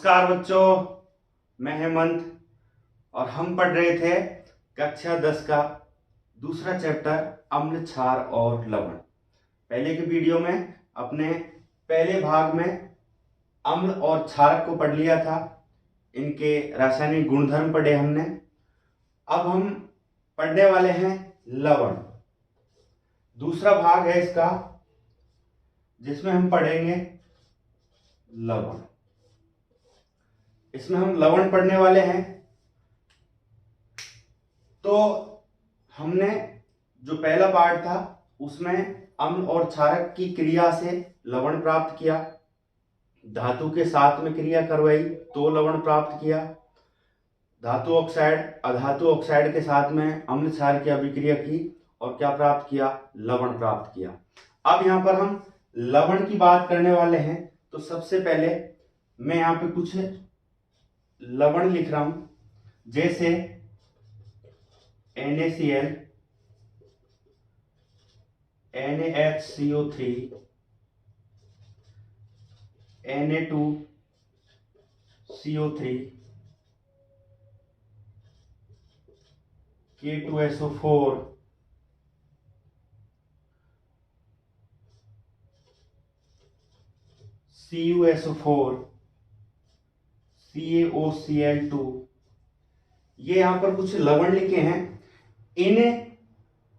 नमस्कार बच्चों, मैं हेमंत और हम पढ़ रहे थे कक्षा 10 का दूसरा चैप्टर अम्ल, क्षार और लवण। पहले के वीडियो में अपने पहले भाग में अम्ल और क्षारक को पढ़ लिया था, इनके रासायनिक गुणधर्म पढ़े हमने। अब हम पढ़ने वाले हैं लवण। दूसरा भाग है इसका जिसमें हम पढ़ेंगे लवण। इसमें हम लवण पढ़ने वाले हैं। तो हमने जो पहला पार्ट था उसमें अम्ल और क्षारक की क्रिया से लवण प्राप्त किया, धातु के साथ में क्रिया करवाई तो लवण प्राप्त किया, धातु ऑक्साइड अधातु ऑक्साइड के साथ में अम्ल क्षार की अभिक्रिया की और क्या प्राप्त किया, लवण प्राप्त किया। अब यहाँ पर हम लवण की बात करने वाले हैं। तो सबसे पहले मैं यहाँ पे कुछ लवण लिख रहा हूं, जैसे NaCl, NaHCO3, Na2CO3, K2SO4, CuSO4, CaOCl2। ये यहां पर कुछ लवण लिखे हैं। इन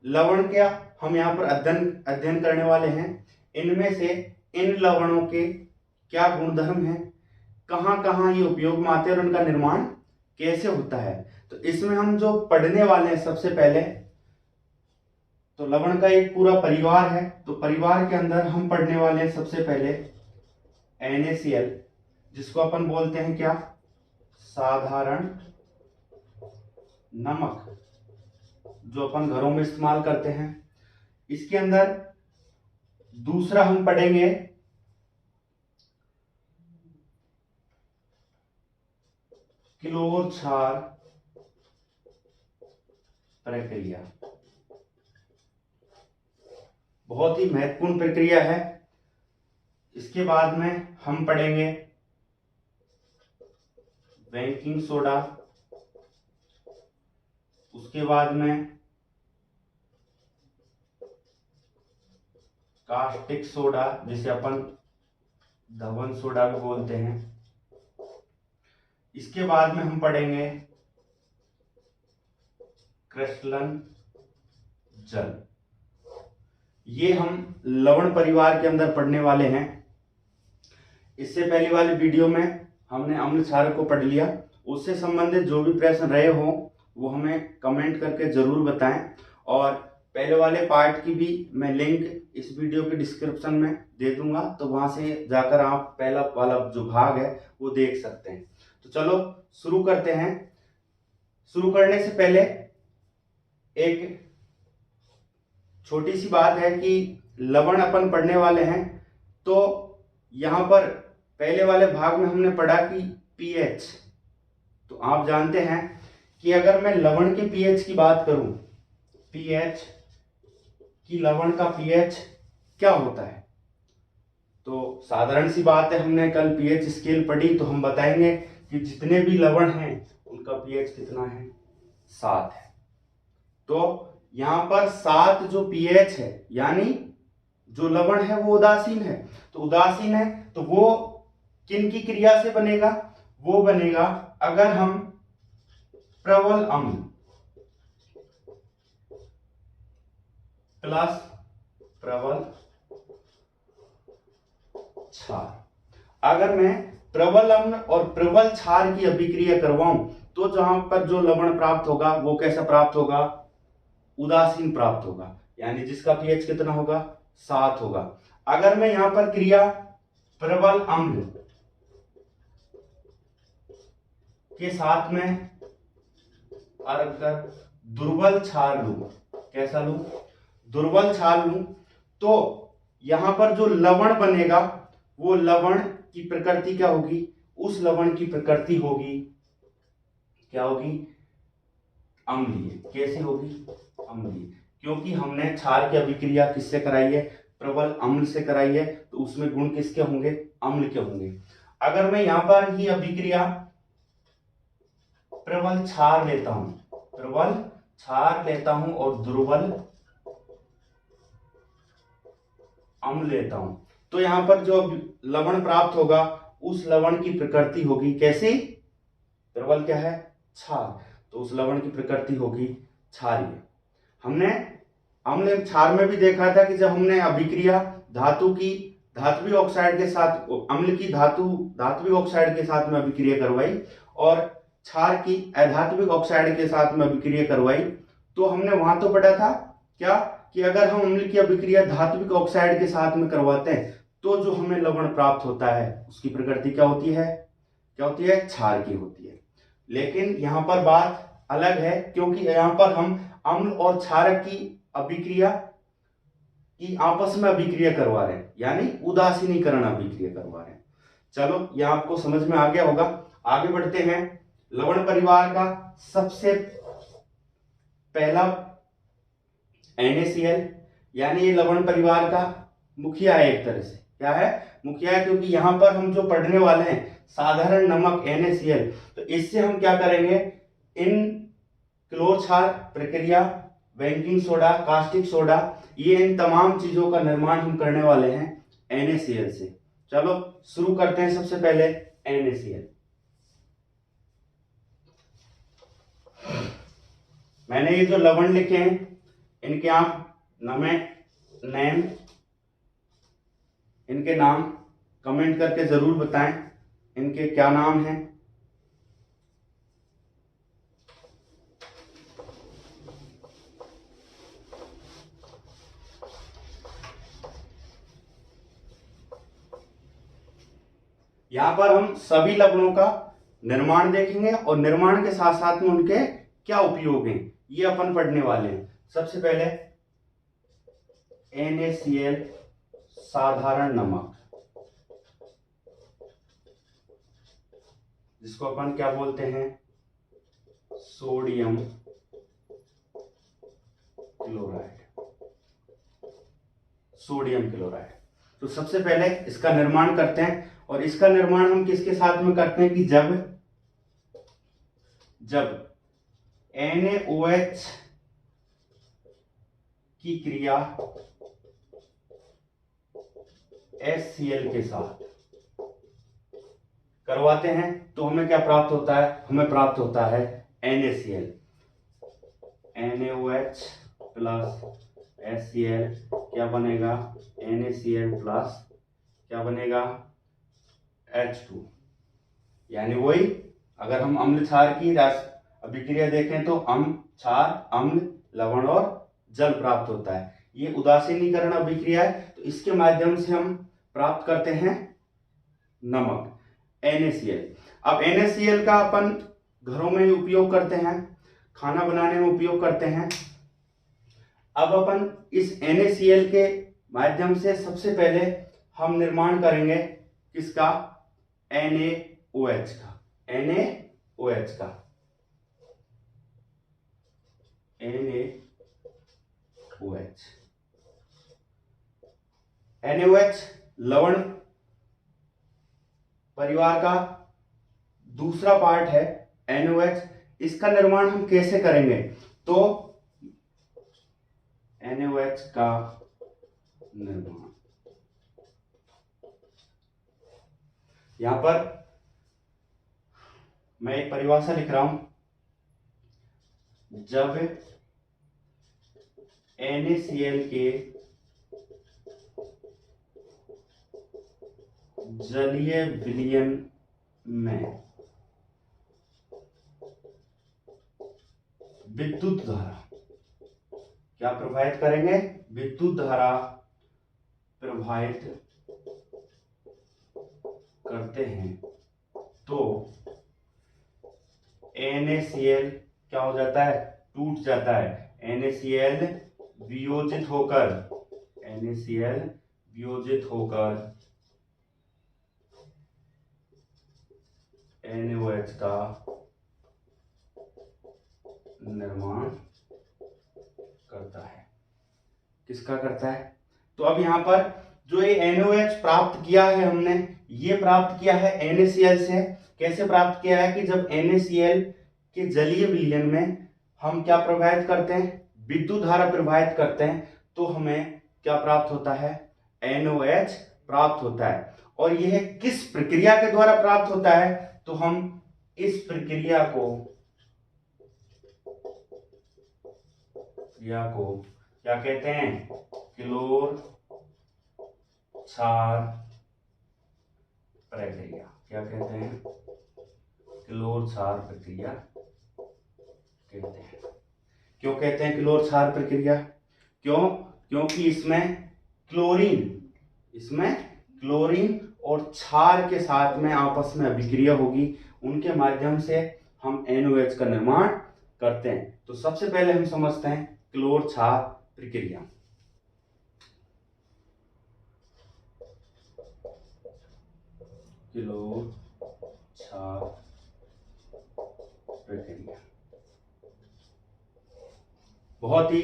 लवण का हम यहाँ पर अध्ययन करने वाले हैं। इनमें से इन लवणों के क्या गुणधर्म हैं, कहाँ कहाँ ये उपयोग में आते हैं और उनका निर्माण कैसे होता है। तो इसमें हम जो पढ़ने वाले हैं सबसे पहले, तो लवण का एक पूरा परिवार है। तो परिवार के अंदर हम पढ़ने वाले हैं सबसे पहले NaCl, जिसको अपन बोलते हैं क्या, साधारण नमक, जो अपन घरों में इस्तेमाल करते हैं। इसके अंदर दूसरा हम पढ़ेंगे क्लोर क्षार प्रक्रिया। बहुत ही महत्वपूर्ण प्रक्रिया है। इसके बाद में हम पढ़ेंगे बेकिंग सोडा, उसके बाद में कास्टिक सोडा, जिसे अपन धवन सोडा भी बोलते हैं। इसके बाद में हम पढ़ेंगे क्रिस्टलन जल। ये हम लवण परिवार के अंदर पढ़ने वाले हैं। इससे पहले वाले वीडियो में हमने अम्ल क्षारक को पढ़ लिया। उससे संबंधित जो भी प्रश्न रहे हो वो हमें कमेंट करके जरूर बताएं, और पहले वाले पार्ट की भी मैं लिंक इस वीडियो के डिस्क्रिप्शन में दे दूंगा, तो वहां से जाकर आप पहला वाला जो भाग है वो देख सकते हैं। तो चलो शुरू करते हैं। शुरू करने से पहले एक छोटी सी बात है कि लवण अपन पढ़ने वाले हैं। तो यहाँ पर पहले वाले भाग में हमने पढ़ा कि pH, तो आप जानते हैं कि अगर मैं लवण के pH की बात करूं, pH की लवण का pH क्या होता है, तो साधारण सी बात है, हमने कल pH स्केल पढ़ी, तो हम बताएंगे कि जितने भी लवण हैं उनका pH कितना है, 7 है। तो यहाँ पर 7 जो pH है, यानी जो लवण है वो उदासीन है। तो उदासीन है तो वो किन की क्रिया से बनेगा, वो बनेगा अगर हम प्रबल अम्ल प्लस प्रबल क्षार, अगर मैं प्रबल अम्ल और प्रबल क्षार की अभिक्रिया करवाऊं तो जहां पर जो लवण प्राप्त होगा वो कैसा प्राप्त होगा, उदासीन प्राप्त होगा, यानी जिसका pH कितना होगा, 7 होगा। अगर मैं यहां पर क्रिया प्रबल अम्ल के साथ में अगर दुर्बल क्षार लूं, कैसा लूं, दुर्बल क्षार लूं, तो यहां पर जो लवण बनेगा वो लवण की प्रकृति क्या होगी, उस लवण की प्रकृति होगी, क्या होगी, अम्लीय। कैसे होगी, अम्लीय, क्योंकि हमने क्षार की अभिक्रिया किससे कराई है, प्रबल अम्ल से कराई है, तो उसमें गुण किसके होंगे, अम्ल के होंगे। अगर मैं यहां पर ही अभिक्रिया प्रबल क्षार लेता हूं, प्रबल क्षार लेता हूं और दुर्बल अम्ल लेता हूं, तो यहां पर जो लवण प्राप्त होगा उस लवण की प्रकृति होगी कैसी? प्रबल क्या है? क्षार। तो उस लवण की प्रकृति होगी क्षारीय। हमने अम्ल क्षार में भी देखा था कि जब हमने अभिक्रिया धातु की धात्विक ऑक्साइड के साथ, अम्ल की धात्विक ऑक्साइड के साथ में अभिक्रिया करवाई और क्षार की अधात्विक ऑक्साइड के साथ में अभिक्रिया करवाई, तो हमने वहां तो पढ़ा था क्या कि अगर हम अम्ल की अभिक्रिया धात्विक ऑक्साइड के साथ में करवाते हैं तो जो हमें लवण प्राप्त होता है उसकी प्रकृति क्या होती है? क्या होती है? क्षार की होती है। लेकिन यहाँ पर बात अलग है, क्योंकि यहाँ पर हम अम्ल और क्षारक की अभिक्रिया की आपस में अभिक्रिया करवा रहे हैं, यानी उदासीनीकरण अभिक्रिया करवा रहे हैं। चलो यह आपको समझ में आ गया होगा। आगे बढ़ते हैं। लवण परिवार का सबसे पहला NaCl, यानी ये लवण परिवार का मुखिया है, एक तरह से क्या है? मुखिया है, क्योंकि यहां पर हम जो पढ़ने वाले हैं साधारण नमक NaCl, तो इससे हम क्या करेंगे? इन क्लोर क्षार प्रक्रिया, बेकिंग सोडा, कास्टिक सोडा, ये इन तमाम चीजों का निर्माण हम करने वाले हैं NaCl से। चलो शुरू करते हैं। सबसे पहले NaCl। मैंने ये जो लवण लिखे हैं इनके आप नेम, इनके नाम कमेंट करके जरूर बताएं इनके क्या नाम हैं। यहां पर हम सभी लवणों का निर्माण देखेंगे और निर्माण के साथ साथ में उनके क्या उपयोग हैं ये अपन पढ़ने वाले हैं। सबसे पहले NaCl साधारण नमक, जिसको अपन क्या बोलते हैं? Sodium chloride. Sodium chloride. तो सबसे पहले इसका निर्माण करते हैं, और इसका निर्माण हम किसके साथ में करते हैं कि जब NaOH की क्रिया HCl के साथ करवाते हैं तो हमें क्या प्राप्त होता है? हमें प्राप्त होता है NaCl। NaOH प्लस HCl क्या बनेगा? NaCl प्लस क्या बनेगा? H2। यानी वही, अगर हम अम्ल क्षार की अभिक्रिया देखें तो अम्ल, क्षार, अम्ल, लवण और जल प्राप्त होता है। ये उदासीनीकरण अभिक्रिया है, तो इसके माध्यम से हम प्राप्त करते हैं नमक NaCl। अब NaCl का अपन घरों में उपयोग करते हैं, खाना बनाने में उपयोग करते हैं। अब अपन इस NaCl के माध्यम से सबसे पहले हम निर्माण करेंगे किसका? NaOH का। NaOH का। NaOH। NaOH लवण परिवार का दूसरा पार्ट है NaOH। इसका निर्माण हम कैसे करेंगे? तो NaOH का निर्माण यहां पर मैं एक परिभाषा लिख रहा हूं। जब NaCl के जलीय विलयन में विद्युत धारा क्या प्रवाहित करेंगे? विद्युत धारा प्रवाहित करते हैं तो NaCl क्या हो जाता है? टूट जाता है। NaCl वियोजित होकर NaOH का निर्माण करता है। किसका करता है? तो अब यहां पर जो ये NaOH प्राप्त किया है हमने, ये प्राप्त किया है NaCl से। कैसे प्राप्त किया है कि जब NaCl के जलीय विलयन में हम क्या प्रवाहित करते हैं, विद्युत धारा प्रवाहित करते हैं, तो हमें क्या प्राप्त होता है, NaOH प्राप्त होता है। और यह किस प्रक्रिया के द्वारा प्राप्त होता है, तो हम इस प्रक्रिया को क्या कहते हैं, क्लोर क्षार प्रक्रिया। क्या कहते हैं, क्लोर क्षार प्रक्रिया कहते हैं। क्यों कहते हैं क्लोर क्षार प्रक्रिया? क्योंकि इसमें क्लोरीन और क्षार के साथ में आपस में अभिक्रिया होगी, उनके माध्यम से हम NaOH का निर्माण करते हैं। तो सबसे पहले हम समझते हैं क्लोर क्षार प्रक्रिया। क्लोर क्षार प्रक्रिया बहुत ही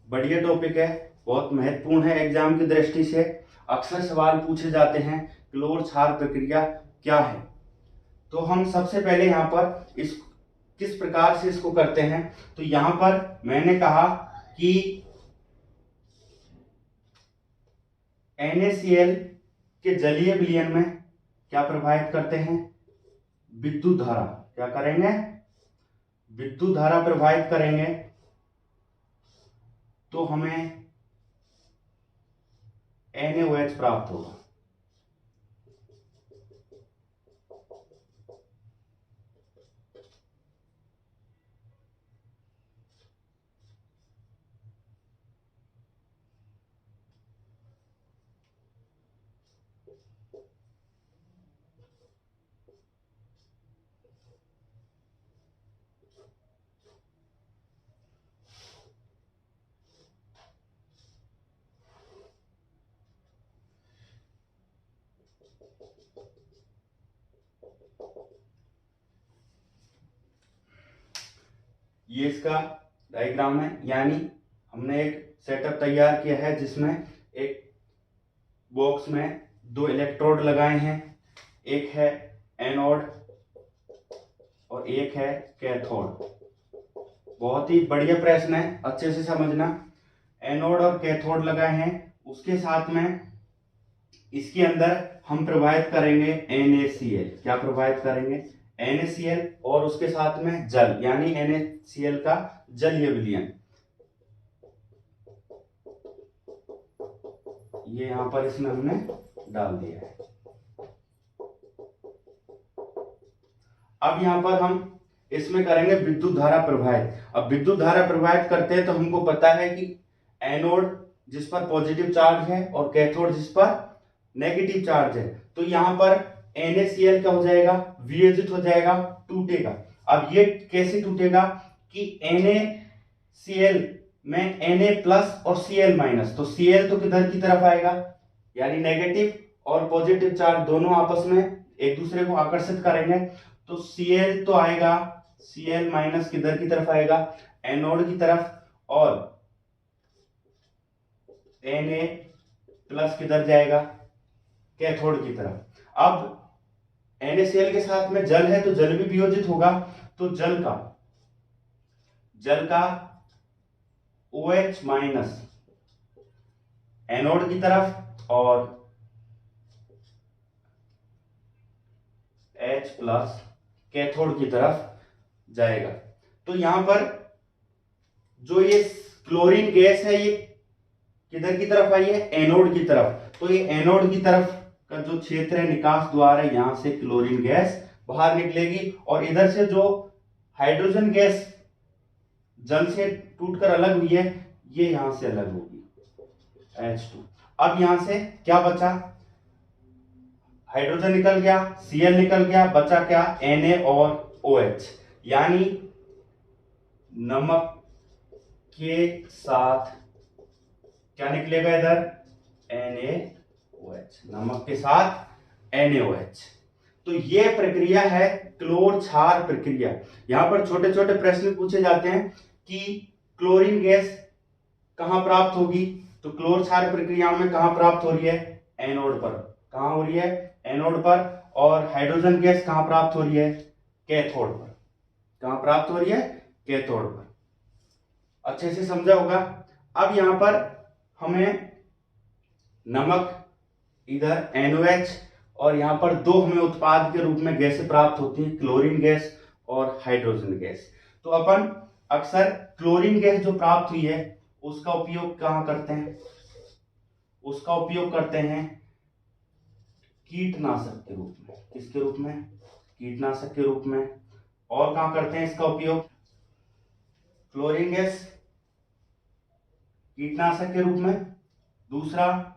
बढ़िया टॉपिक है, बहुत महत्वपूर्ण है एग्जाम की दृष्टि से। अक्सर सवाल पूछे जाते हैं क्लोर क्षार प्रक्रिया क्या है। तो हम सबसे पहले यहाँ पर इस किस प्रकार से इसको करते हैं, तो यहाँ पर मैंने कहा कि NaCl के जलीय विलयन में क्या प्रवाहित करते हैं, विद्युत धारा। क्या करेंगे, विद्युत धारा प्रवाहित करेंगे, तो हमें NaOH प्राप्त होगा। ये इसका डायग्राम है, यानी हमने एक सेटअप तैयार किया है जिसमें एक बॉक्स में 2 इलेक्ट्रोड लगाए हैं, एक है एनोड और एक है कैथोड। बहुत ही बढ़िया प्रश्न है, अच्छे से समझना। एनोड और कैथोड लगाए हैं, उसके साथ में इसके अंदर हम प्रवाहित करेंगे NaCl। क्या प्रवाहित करेंगे, NaCl, और उसके साथ में जल, यानी NaCl का जलीय विलयन। ये यहां पर इसमें हमने डाल दिया है। अब यहां पर हम इसमें करेंगे विद्युत धारा प्रवाहित। अब विद्युत धारा प्रवाहित करते हैं तो हमको पता है कि एनोड जिस पर पॉजिटिव चार्ज है और कैथोड जिस पर नेगेटिव चार्ज है, तो यहां पर NaCl क्या हो जाएगा, वियोजित हो जाएगा, टूटेगा। अब ये कैसे टूटेगा कि NaCl में Na+ और Cl-, तो Cl तो किधर की तरफ आएगा, यानी नेगेटिव और पॉजिटिव चार्ज दोनों आपस में एक दूसरे को आकर्षित करेंगे, तो Cl तो आएगा, Cl- किधर की तरफ आएगा, एनोड की तरफ, और Na+ किधर जाएगा, कैथोड की तरफ। अब NaCl के साथ में जल है तो जल भी वियोजित होगा, तो जल का OH- एनोड की तरफ और H+ कैथोड की तरफ जाएगा। तो यहां पर जो ये क्लोरीन गैस है ये किधर की तरफ आई है, एनोड की तरफ। तो ये एनोड की तरफ का जो क्षेत्र है, निकास द्वार है, यहां से क्लोरीन गैस बाहर निकलेगी, और इधर से जो हाइड्रोजन गैस जल से टूटकर अलग हुई है, ये यहां से अलग होगी, H2। अब यहां से क्या बचा, हाइड्रोजन निकल गया, Cl निकल गया, बचा क्या, Na और OH, यानी नमक के साथ क्या निकलेगा इधर, NaOH, नमक के साथ NaOH। तो ये प्रक्रिया है क्लोर क्षार प्रक्रिया। यहां पर छोटे छोटे प्रश्न पूछे जाते हैं कि क्लोरीन गैस कहां प्राप्त होगी, तो क्लोर क्षार प्रक्रिया में कहां प्राप्त हो रही है, एनोड पर। कहाँ हो रही है? एनोड पर। और हाइड्रोजन गैस कहाँ प्राप्त हो रही है? कैथोड पर। कहाँ प्राप्त हो रही है? कैथोड पर। अच्छे से समझा होगा। अब यहां पर हमें नमक इधर NOH और यहां पर दो हमें उत्पाद के रूप में गैसें प्राप्त होती हैं, क्लोरीन गैस और हाइड्रोजन गैस। तो अपन अक्सर क्लोरीन गैस जो प्राप्त हुई है उसका उपयोग कहाँ करते हैं? उसका उपयोग करते हैं कीटनाशक के रूप में। किसके रूप में? कीटनाशक के रूप में। और कहाँ करते हैं इसका उपयोग? क्लोरीन गैस कीटनाशक के रूप में। दूसरा,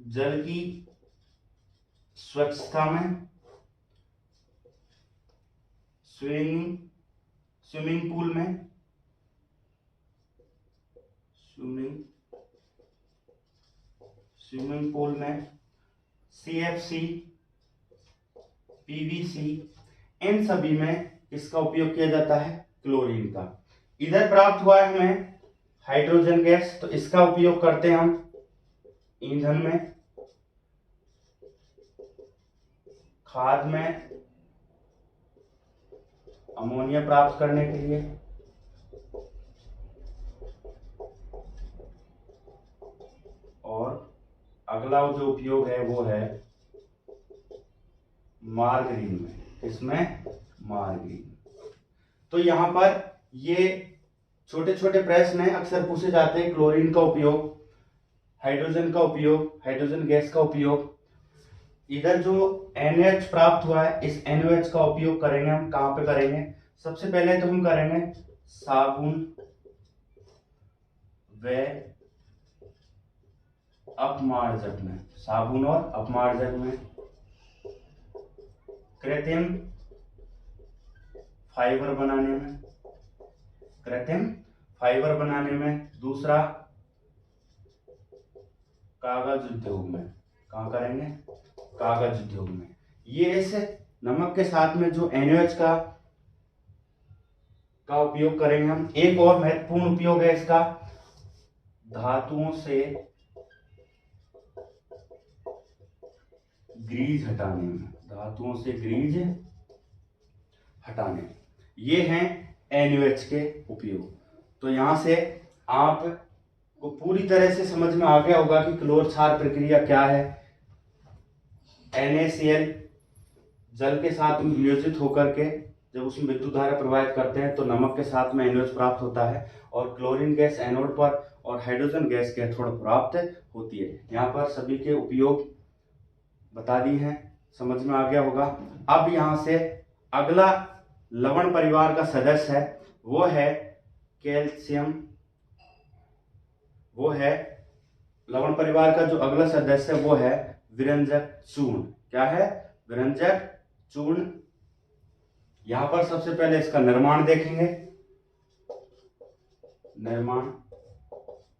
जल की स्वच्छता में, स्विमिंग पूल में, स्विमिंग पूल में, CFC, PVC, इन सभी में इसका उपयोग किया जाता है क्लोरीन का। इधर प्राप्त हुआ है हमें हाइड्रोजन गैस, तो इसका उपयोग करते हैं हम ईंधन में, खाद में, अमोनिया प्राप्त करने के लिए, और अगला जो उपयोग है वो है मार्गरीन में। इसमें मार्गरीन। तो यहां पर ये छोटे छोटे प्रश्न हैं, अक्सर पूछे जाते हैं। क्लोरीन का उपयोग, हाइड्रोजन का उपयोग, हाइड्रोजन गैस का उपयोग। इधर जो NH प्राप्त हुआ है, इस NOH का उपयोग करेंगे हम कहां पे करेंगे? सबसे पहले तो हम करेंगे साबुन व अपमार्जक में। साबुन और अपमार्जक में। कृत्रिम फाइबर बनाने में, कृत्रिम फाइबर बनाने में। दूसरा, कागज उद्योग में। कहाँ करेंगे? कागज उद्योग में। ये इस नमक के साथ में जो NOH का उपयोग करेंगे हम। एक और महत्वपूर्ण उपयोग है इसका, धातुओं से ग्रीज हटाने में। धातुओं से ग्रीज हटाने, ये हैं NOH के उपयोग। तो यहां से आप को पूरी तरह से समझ में आ गया होगा कि क्लोर क्षार प्रक्रिया क्या है। NaCl जल के साथ में वियोजित होकर के जब उसमें विद्युत धारा प्रवाहित करते हैं तो नमक के साथ में NOH प्राप्त होता है, और क्लोरीन गैस एनोड पर और हाइड्रोजन गैस कैथोड प्राप्त होती है। यहाँ पर सभी के उपयोग बता दी हैं, समझ में आ गया होगा। अब यहाँ से अगला लवण परिवार का सदस्य है, वो है कैल्शियम। वो है लवण परिवार का जो अगला सदस्य है वो है विरंजक चूर्ण। क्या है? विरंजक चूर्ण। यहां पर सबसे पहले इसका निर्माण देखेंगे, निर्माण।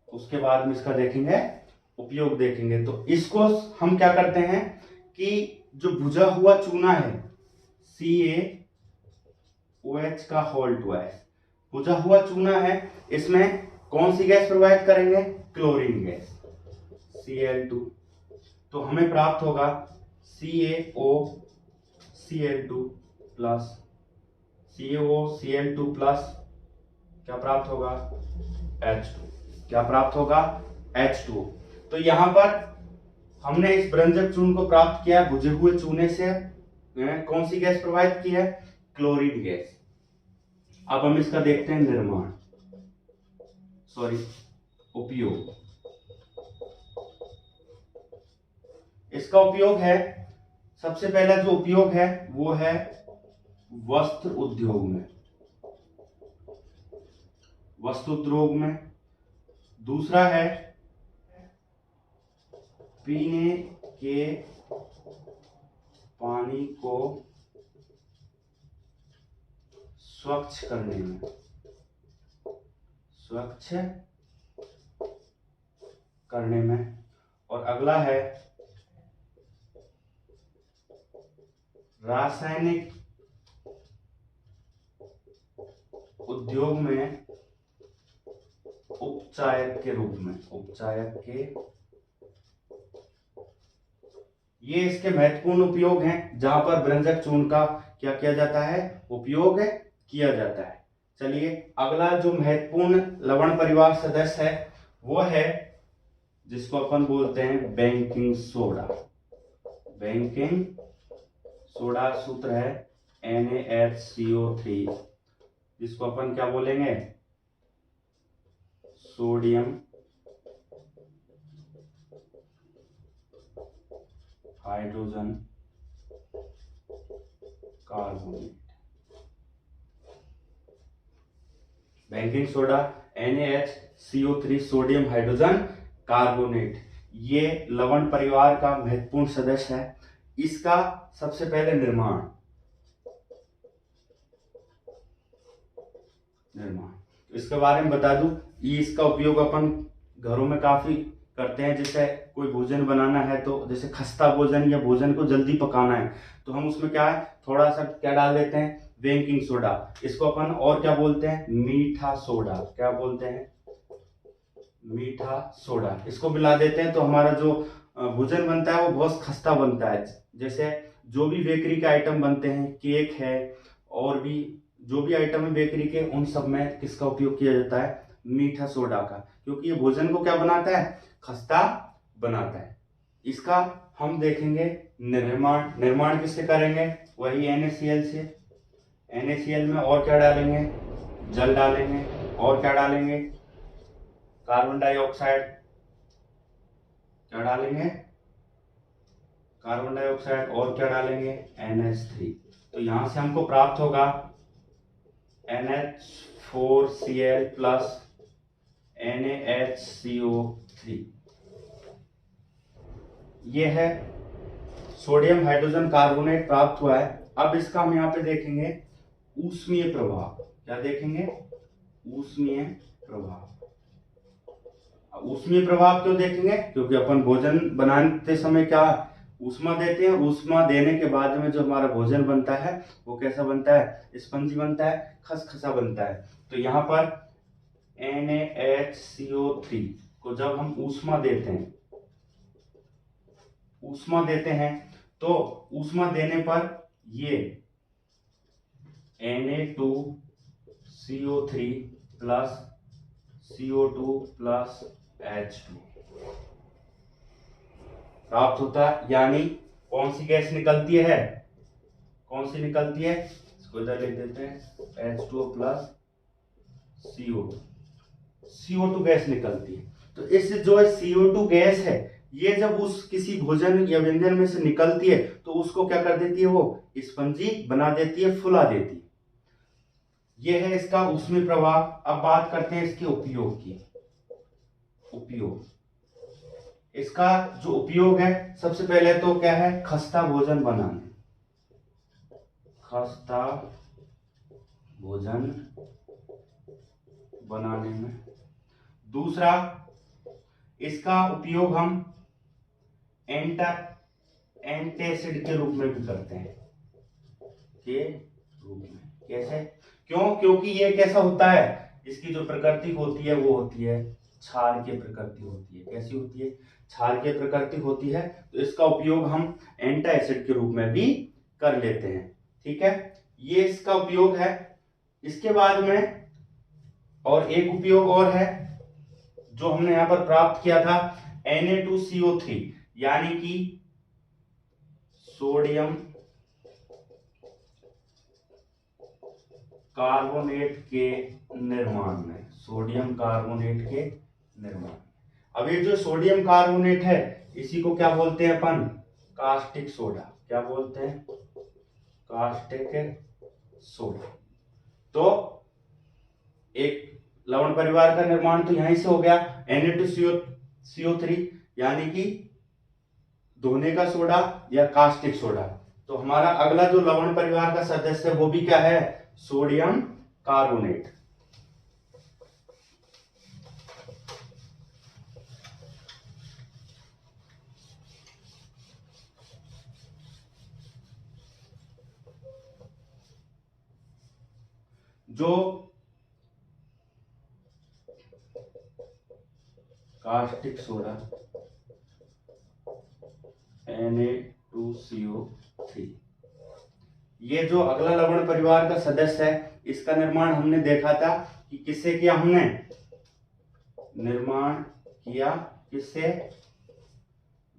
उसके बाद में इसका देखेंगे उपयोग देखेंगे। तो इसको हम क्या करते हैं कि जो बुझा हुआ चूना है CaOH का होल ट्वाइस, बुझा हुआ चूना है, इसमें कौन सी गैस प्रवाहित करेंगे? Chlorine gas Cl2। तो हमें प्राप्त होगा CaOCl2 प्लस, CaOCl2 प्लस क्या प्राप्त होगा? H2। क्या प्राप्त होगा? H2। तो यहां पर हमने इस विरंजक चूर्ण को प्राप्त किया बुझे हुए चूने से। कौन सी गैस प्रवाहित की है? Chlorine gas. अब हम इसका देखते हैं निर्माण, सॉरी उपयोग। इसका उपयोग है, सबसे पहला जो उपयोग है वो है वस्त्र उद्योग में, वस्त्र उद्योग में। दूसरा है पीने के पानी को स्वच्छ करने में, स्वच्छ करने में। और अगला है रासायनिक उद्योग में उपचायक के रूप में, उपचायक के, ये इसके महत्वपूर्ण उपयोग हैं जहां पर व्यंजक चूर्ण का क्या किया जाता है, उपयोग किया जाता है। चलिए अगला जो महत्वपूर्ण लवण परिवार सदस्य है वो है जिसको अपन बोलते हैं बेकिंग सोडा। बेकिंग सोडा सूत्र है NaHCO3, जिसको अपन क्या बोलेंगे, sodium hydrogen carbonate. Baking soda NaHCO3 sodium hydrogen carbonate, ये लवण परिवार का महत्वपूर्ण सदस्य है। इसका सबसे पहले निर्माण इसके बारे में बता दूं, ये इसका उपयोग अपन घरों में काफी करते हैं। जैसे कोई भोजन बनाना है तो जैसे खस्ता भोजन या भोजन को जल्दी पकाना है तो हम उसमें क्या है, थोड़ा सा क्या डाल देते हैं, बेकिंग सोडा। इसको अपन और क्या बोलते हैं, मीठा सोडा। क्या बोलते हैं, मीठा सोडा। इसको मिला देते हैं तो हमारा जो भोजन बनता है वो बहुत खस्ता बनता है। जैसे जो भी बेकरी के आइटम बनते हैं, केक है और भी जो भी आइटम है बेकरी के, उन सब में किसका उपयोग किया जाता है, मीठा सोडा का, क्योंकि ये भोजन को क्या बनाता है, खस्ता बनाता है। इसका हम देखेंगे निर्माण किससे करेंगे, वही NaCl से। NaCl में और क्या डालेंगे, जल डालेंगे, और क्या डालेंगे, कार्बन डाइऑक्साइड। क्या डालेंगे, कार्बन डाइऑक्साइड, और क्या डालेंगे, NH3। तो यहां से हमको प्राप्त होगा NH4Cl प्लस NaHCO3। ये है सोडियम हाइड्रोजन कार्बोनेट प्राप्त हुआ है। अब इसका हम यहाँ पे देखेंगे ऊष्मीय प्रभाव। क्या देखेंगे, ऊष्मीय प्रभाव। ऊष्मीय प्रभाव क्यों देखेंगे, क्योंकि अपन भोजन बनाते समय क्या ऊष्मा देते हैं। ऊष्मा देने के बाद में जो हमारा भोजन बनता है वो कैसा बनता है, स्पंजी बनता है, खसखसा बनता है। तो यहाँ पर NaHCO3 को जब हम ऊष्मा देते हैं तो ऊष्मा देने पर ये Na2CO3 plus CO2 plus H2 प्राप्त होता है। यानी कौन सी गैस निकलती है, कौन सी निकलती है, इसको इधर लिख देते हैं, H2O प्लस CO2 गैस निकलती है। तो इस जो CO2 गैस है ये जब उस किसी भोजन या व्यंजन में से निकलती है तो उसको क्या कर देती है, वो स्पंजी बना देती है, फुला देती है। यह है इसका ऊष्मीय प्रभाव। अब बात करते हैं इसके उपयोग की। इसका जो उपयोग है, सबसे पहले तो क्या है, खस्ता भोजन बनाने, खस्ता भोजन बनाने में। दूसरा, इसका उपयोग हम एंटासिड के रूप में भी करते हैं, के रूप में। कैसे, क्यों, क्योंकि ये कैसा होता है, इसकी जो प्रकृति होती है वो होती है क्षार की प्रकृति होती है। कैसी होती है, क्षार की प्रकृति होती है। तो इसका उपयोग हम एंटासिड के रूप में भी कर लेते हैं। ठीक है, ये इसका उपयोग है। इसके बाद में और एक उपयोग और है जो हमने यहां पर प्राप्त किया था, Na2CO3 यानी कि सोडियम कार्बोनेट के निर्माण में, सोडियम कार्बोनेट के निर्माण। अब ये जो सोडियम कार्बोनेट है इसी को क्या बोलते हैं अपन, कास्टिक सोडा। क्या बोलते हैं, कास्टिक सोडा। तो एक लवण परिवार का निर्माण तो यहीं से हो गया, Na2CO3 यानी कि धोने का सोडा या कास्टिक सोडा। तो हमारा अगला जो लवण परिवार का सदस्य है वो भी क्या है, सोडियम कार्बोनेट। जो कास्टिक सोडा Na2CO3। ये जो अगला लवण परिवार का सदस्य है, इसका निर्माण हमने देखा था कि किससे किया, हमने निर्माण किया किससे,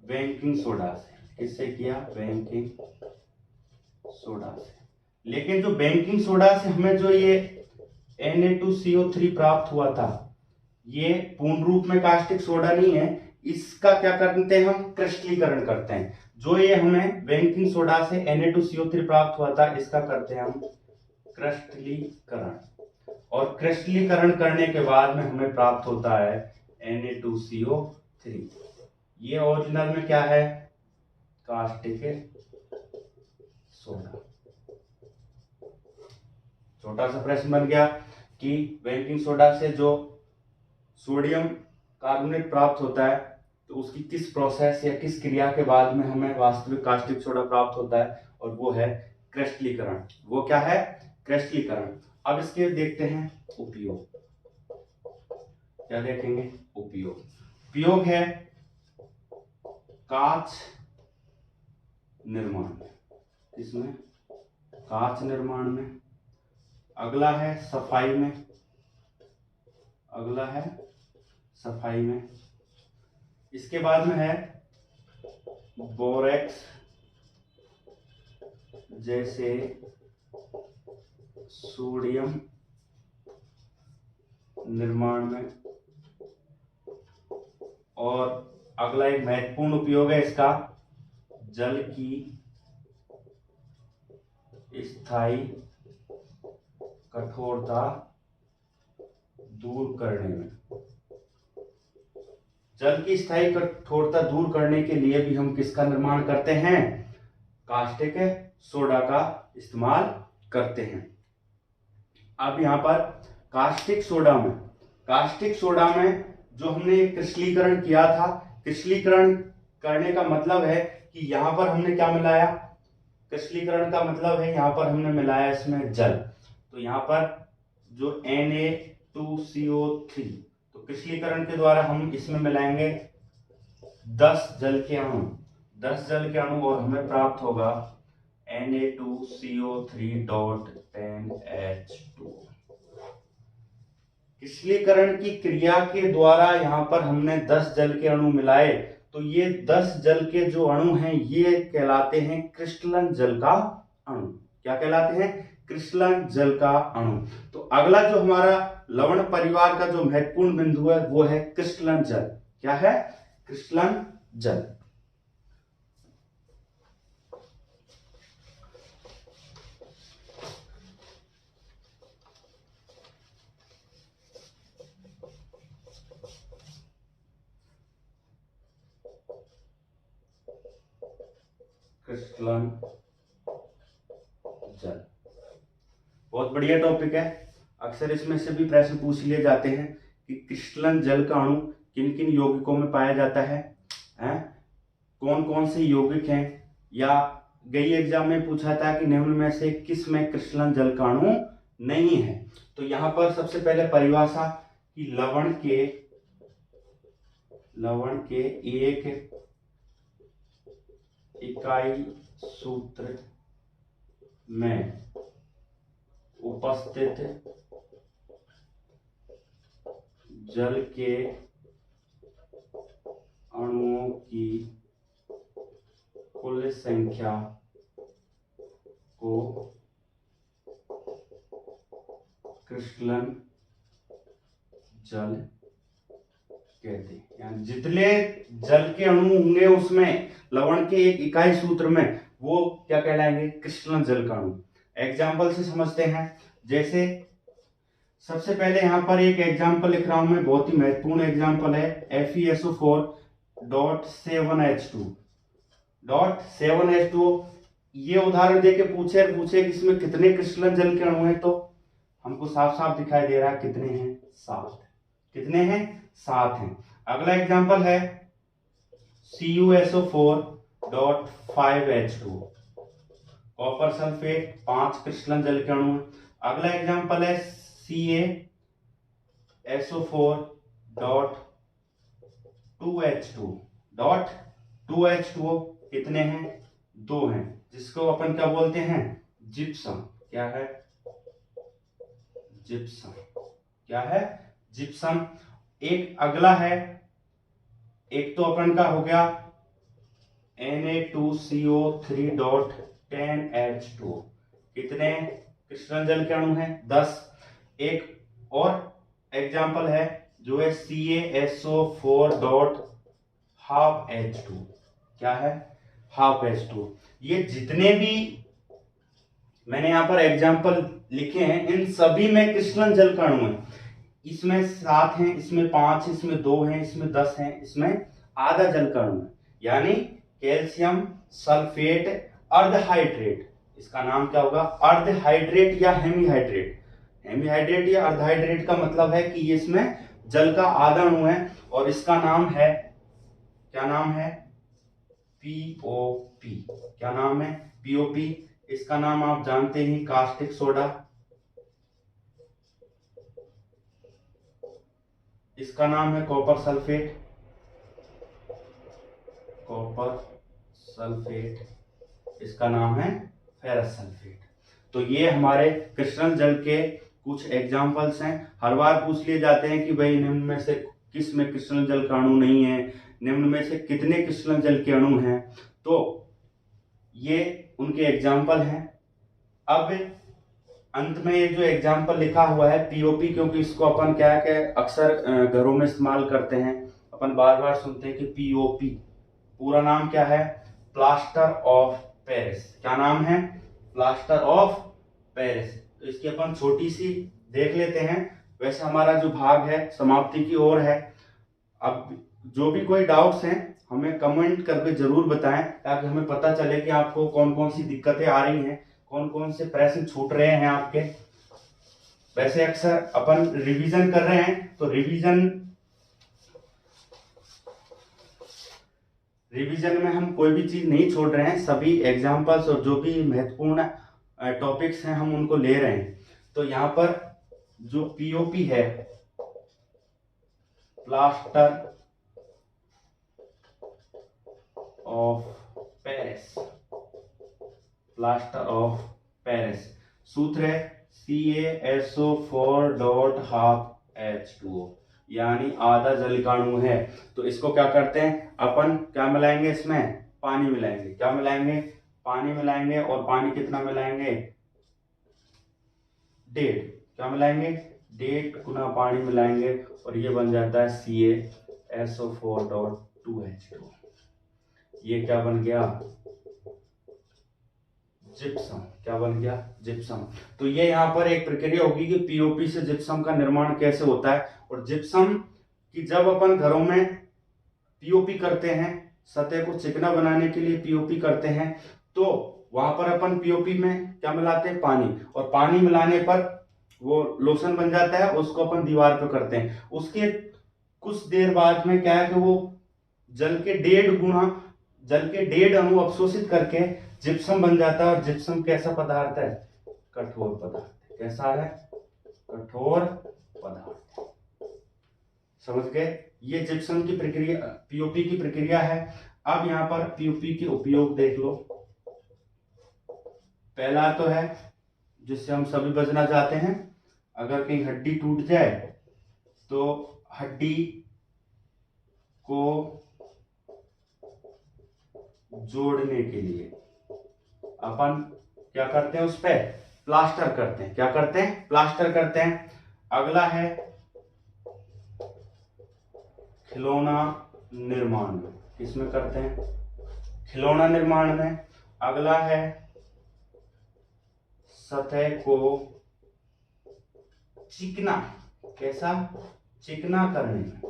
बेकिंग सोडा से। किससे किया, बेकिंग सोडा से। लेकिन जो बेकिंग सोडा से हमें जो ये Na2CO3 प्राप्त हुआ था, ये पूर्ण रूप में कास्टिक सोडा नहीं है। इसका क्या करते हैं, हम क्रिस्टलीकरण करते हैं। जो ये हमें बेकिंग सोडा से Na2CO3 प्राप्त हुआ था, इसका करते हैं हम क्रिस्टलीकरण। और क्रिस्टलीकरण करने के बाद में हमें प्राप्त होता है Na2CO3। ये ओरिजिनल में क्या है, कास्टिक सोडा। छोटा सा प्रश्न बन गया कि बेकिंग सोडा से जो सोडियम कार्बोनेट प्राप्त होता है, तो उसकी किस प्रोसेस या किस क्रिया के बाद में हमें वास्तविक कास्टिक सोडा प्राप्त होता है, और वो है क्रिस्टलीकरण। वो क्या है, क्रिस्टलीकरण। अब इसके देखते हैं उपयोग। क्या देखेंगे, उपयोग। उपयोग है कांच निर्माण में। इसमें कांच निर्माण में। अगला है सफाई में। अगला है सफाई में। इसके बाद में है बोरेक्स जैसे सोडियम निर्माण में। और अगला एक महत्वपूर्ण उपयोग है इसका, जल की स्थायी कठोरता दूर करने में। जल की स्थायी कठोरता दूर करने के लिए भी हम किसका निर्माण करते हैं, कास्टिक सोडा का इस्तेमाल करते हैं। अब यहां पर कास्टिक सोडा में जो हमने क्रिस्टलीकरण किया था, क्रिस्टलीकरण करने का मतलब है कि यहां पर हमने क्या मिलाया, क्रिस्टलीकरण का मतलब है यहां पर हमने मिलाया इसमें जल। तो यहां पर जो Na2CO3, तो क्रिस्टलीकरण के द्वारा हम इसमें मिलाएंगे 10 जल के अणु। 10 जल के अणु और हमें प्राप्त होगा Na2CO3.10H2। क्रिस्टलीकरण की क्रिया के द्वारा यहां पर हमने 10 जल के अणु मिलाए, तो ये 10 जल के जो अणु हैं ये कहलाते हैं क्रिस्टलन जल का अणु। क्या कहलाते हैं, क्रिस्टलन जल का अणु। तो अगला जो हमारा लवण परिवार का जो महत्वपूर्ण बिंदु है वो है क्रिस्टलन जल। क्या है, क्रिस्टलन जल। क्रिस्टलन जल बहुत बढ़िया टॉपिक है। अक्सर इसमें से भी प्रश्न पूछ लिए जाते हैं कि क्रिस्टलन जल का अणु किन किन यौगिकों में पाया जाता है, कौन कौन से यौगिक हैं, या गई एग्जाम में पूछा था कि निम्न में से किस में क्रिस्टलन जल का अणु नहीं है। तो यहां पर सबसे पहले परिभाषा कि लवण के एक इकाई सूत्र में उपस्थित जल के अणुओं की कुल संख्या को क्रिस्टलन जल कहते हैं। यानी जितने जल के अणु होंगे उसमें लवण के एक इकाई सूत्र में, वो क्या कहलाएंगे, क्रिस्टलन जल का अणु। एग्जाम्पल से समझते हैं। जैसे सबसे पहले यहां पर एक एग्जाम्पल लिख रहा हूं मैं, बहुत ही महत्वपूर्ण एग्जाम्पल है FeSO4.7H2। ये उदाहरण देके पूछे कि इसमें कितने क्रिस्टलन जल के अणु हैं, तो हमको साफ साफ दिखाई दे रहा है कितने हैं, 7। कितने हैं, 7 हैं। अगला एग्जाम्पल है CuSO4.5H2। कॉपर सल्फेट 5 क्रिस्टलन जल के अणु है। अगला एग्जाम्पल है CaSO4 SO4 dot 2H2 dot 2H2O कितने हैं? 2 हैं, जिसको अपन क्या बोलते हैं? जिप्सम। क्या है? जिप्सम। क्या है? जिप्सम। एक अगला है, एक तो अपन का हो गया Na2CO3 डॉट 10H2O। कितने क्रिस्टल जल के अणु हैं? 10। एक और एग्जाम्पल है जो है CaSO4 डॉट हाफ H2। क्या है? Half H2। ये जितने भी मैंने यहाँ पर एग्जाम्पल लिखे हैं, इन सभी में क्रिस्टल जल का अणु है। इसमें 7 हैं, इसमें 5, इसमें 2 हैं, इसमें 10 हैं, इसमें आधा जल का अणु है। यानी कैल्शियम सल्फेट अर्धहाइड्रेट, इसका नाम क्या होगा? अर्धहाइड्रेट या हेमीहाइड्रेट। हेमीहाइड्रेट या अर्धहाइड्रेट का मतलब है कि इसमें जल का आधा अणु है और इसका नाम है, क्या नाम है? POP। क्या नाम है? POP। इसका नाम आप जानते ही, कास्टिक सोडा। इसका नाम है कॉपर सल्फेट। Copper sulphate. इसका नाम है फेरस सल्फेट। तो ये हमारे क्रिस्टल जल के कुछ एग्जाम्पल्स हैं। हर बार पूछ लिए जाते हैं कि भाई निम्न में से किस में क्रिस्टल जल का अणु नहीं है, निम्न में से कितने क्रिस्टल जल के अणु हैं। तो ये उनके एग्जाम्पल हैं। अब अंत में ये जो एग्जाम्पल लिखा हुआ है POP, क्योंकि इसको अपन क्या है कि अक्सर घरों में इस्तेमाल करते हैं, अपन बार बार सुनते हैं कि POP पूरा नाम क्या है? Plaster of Paris. क्या नाम है? Plaster of Paris. तो इसकी अपन छोटी सी देख लेते हैं। वैसे हमारा जो भाग है समाप्ति की ओर है। अब जो भी कोई डाउट्स हैं हमें कमेंट करके जरूर बताएं, ताकि हमें पता चले कि आपको कौन कौन सी दिक्कतें आ रही हैं, कौन कौन से प्रश्न छूट रहे हैं आपके। वैसे अक्सर अपन रिवीजन कर रहे हैं, तो रिवीजन में हम कोई भी चीज नहीं छोड़ रहे हैं। सभी एग्जाम्पल्स और जो भी महत्वपूर्ण टॉपिक्स हैं हम उनको ले रहे हैं। तो यहाँ पर जो POP है, plaster of Paris, plaster of Paris, सूत्र है CaSO4 डॉट हाफ H2O, यानी आधा जल का अणु है। तो इसको क्या करते हैं अपन? क्या मिलाएंगे? इसमें पानी मिलाएंगे। क्या मिलाएंगे? पानी मिलाएंगे। और पानी कितना मिलाएंगे? 1.5। क्या मिलाएंगे? 1.5 गुना पानी मिलाएंगे और ये बन जाता है CaSO4 डॉट 2H2। ये क्या बन गया? जिप्सम। क्या बन गया? जिप्सम। तो ये यहाँ पर एक प्रक्रिया होगी कि POP से जिप्सम का निर्माण कैसे होता है। और जिप्सम की जब अपन घरों में POP करते हैं, सतह को चिकना बनाने के लिए POP करते हैं, तो वहां पर अपन POP में क्या मिलाते हैं? पानी। और पानी मिलाने पर वो लोशन बन जाता है, उसको अपन दीवार पे करते हैं। उसके कुछ देर बाद में क्या है कि वो जल के 1.5 अणु अवशोषित करके जिप्सम बन जाता है। और जिप्सम कैसा पदार्थ है? कठोर पदार्थ। कैसा है? कठोर पदार्थ। समझ गए? ये जिप्सम की प्रक्रिया, POP की प्रक्रिया है। अब यहाँ पर POP के उपयोग देख लो। पहला तो है जिससे हम सभी बचना चाहते हैं, अगर कहीं हड्डी टूट जाए तो हड्डी को जोड़ने के लिए अपन क्या करते हैं? उस पे प्लास्टर करते हैं। क्या करते हैं? प्लास्टर करते हैं। अगला है खिलौना निर्माण में। किसमें करते हैं? खिलौना निर्माण में। अगला है सतह को चिकना। कैसा? चिकना करने में।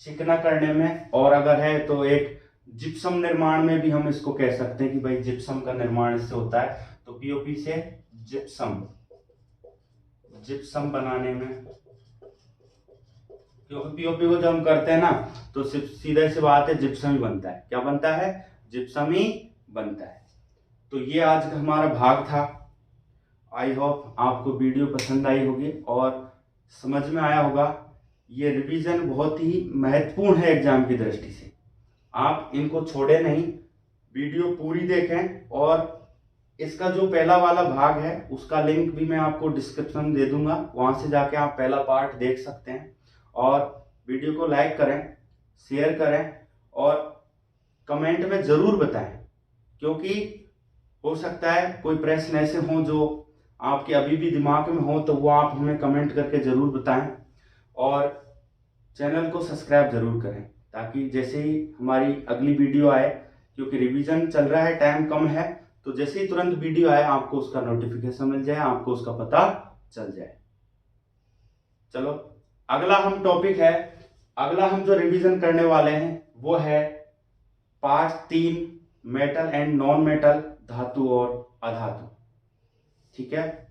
चिकना करने में। और अगर है तो एक जिप्सम निर्माण में भी हम इसको कह सकते हैं कि भाई जिप्सम का निर्माण इससे होता है। तो POP से जिप्सम बनाने में, क्योंकि POP को जब हम करते हैं ना तो सीधे से बात है जिप्सम ही बनता है। क्या बनता है? जिप्सम ही बनता है। तो ये आज का हमारा भाग था। आई होप आपको वीडियो पसंद आई होगी और समझ में आया होगा। ये रिवीजन बहुत ही महत्वपूर्ण है एग्जाम की दृष्टि से, आप इनको छोड़े नहीं, वीडियो पूरी देखें। और इसका जो पहला वाला भाग है उसका लिंक भी मैं आपको डिस्क्रिप्शन में दे दूंगा, वहां से जाके आप पहला पार्ट देख सकते हैं। और वीडियो को लाइक करें, शेयर करें और कमेंट में जरूर बताएं, क्योंकि हो सकता है कोई प्रश्न ऐसे हों जो आपके अभी भी दिमाग में हो, तो वो आप हमें कमेंट करके जरूर बताएं। और चैनल को सब्सक्राइब जरूर करें, ताकि जैसे ही हमारी अगली वीडियो आए, क्योंकि रिवीजन चल रहा है, टाइम कम है, तो जैसे ही तुरंत वीडियो आए आपको उसका नोटिफिकेशन मिल जाए, आपको उसका पता चल जाए। चलो अगला हम टॉपिक है, अगला हम जो रिवीजन करने वाले हैं वो है part 3, metal and non metal, धातु और अधातु। ठीक है।